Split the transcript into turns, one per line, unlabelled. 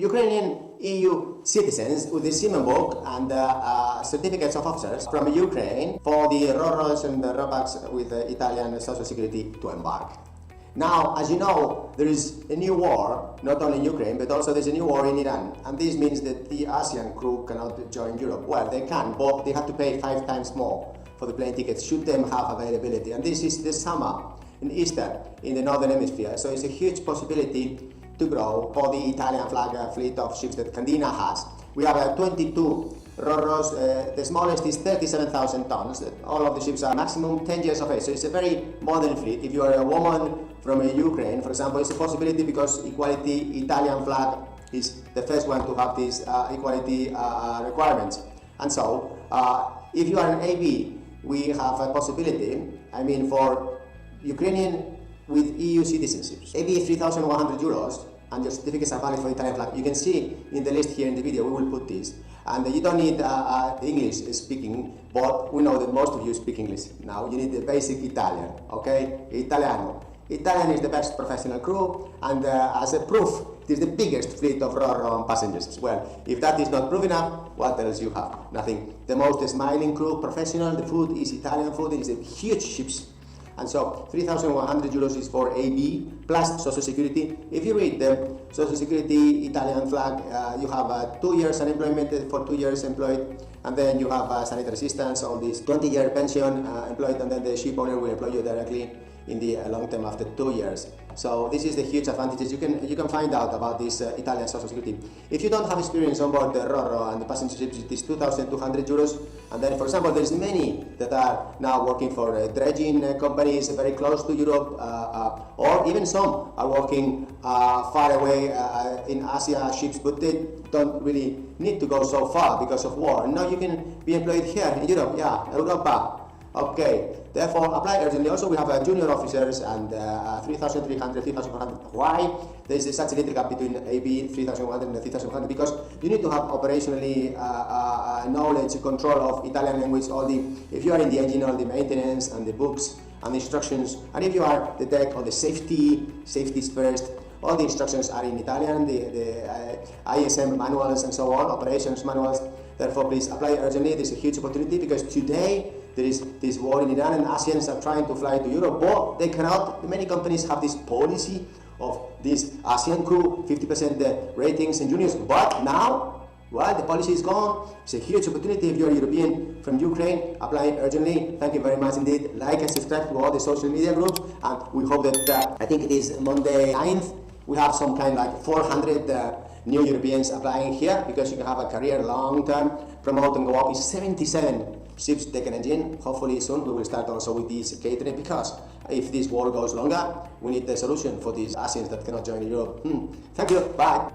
Ukrainian EU citizens with the Seaman book and certificates of officers from Ukraine for the Roros and the Robaks with the Italian Social Security to embark. Now, as you know, there is a new war, not only in Ukraine, but also there's a new war in Iran. And this means that the ASEAN crew cannot join Europe. Well, they can, but they have to pay 5 times more for the plane tickets, should them have availability. And this is the summer in Easter in the Northern Hemisphere. So it's a huge possibility to grow for the Italian flag fleet of ships that Candina has. We have 22 Roros, the smallest is 37,000 tons. All of the ships are maximum 10 years of age, so it's a very modern fleet. If you are a woman from Ukraine, for example, it's a possibility because equality Italian flag is the first one to have these equality requirements. And so, if you are an AB, we have a possibility, for Ukrainian with EU citizenships. AB is 3,100 euros, and your certificates are valid for Italian flag. You can see in the list here in the video, we will put this. And you don't need English speaking, but we know that most of you speak English now. You need the basic Italian, okay? Italiano. Italian is the best professional crew, and as a proof, it is the biggest fleet of Ro-Ro passengers. Well, if that is not proof enough, what else you have? Nothing. The most smiling crew, professional, the food is Italian food, it is a huge ships. And so 3,100 euros is for AB plus Social Security. If you read the Social Security Italian flag, you have 2 years unemployment for 2 years employed, and then you have sanitary assistance, all this 20-year pension employed, and then the ship owner will employ you directly in the long term after 2 years. So this is the huge advantages. You can find out about this Italian Social Security. If you don't have experience on board the Ro-Ro and the passenger ships, it is 2,200 euros. And then, for example, there's many that are now working for dredging companies very close to Europe, or even some are working far away in Asia ships, but they don't really need to go so far because of war. And now you can be employed here in Europe, Europa. Okay, therefore apply urgently. Also, we have junior officers and 3,300, 3,400. Why? There is such a little gap between AB 3,100 and 3,100 because you need to have operationally knowledge, control of Italian language, if you are in the engine, all the maintenance and the books and the instructions, and if you are the deck or the safeties first, all the instructions are in Italian, the ISM manuals and so on, operations manuals. Therefore, please apply urgently. This is a huge opportunity because today there is this war in Iran and ASEANs are trying to fly to Europe, but they cannot. Many companies have this policy of this ASEAN crew, 50% ratings and juniors, but now, well, the policy is gone. It's a huge opportunity. If you're a European from Ukraine, apply urgently. Thank you very much indeed. Like and subscribe to all the social media groups, and we hope that, I think it is Monday 9th, we have some kind like 400 new Europeans applying here because you can have a career long term, promote and go up. It's 77 ships taken engine. Hopefully soon we will start also with this catering because if this war goes longer, we need a solution for these ASEANs that cannot join Europe. Thank you. Bye.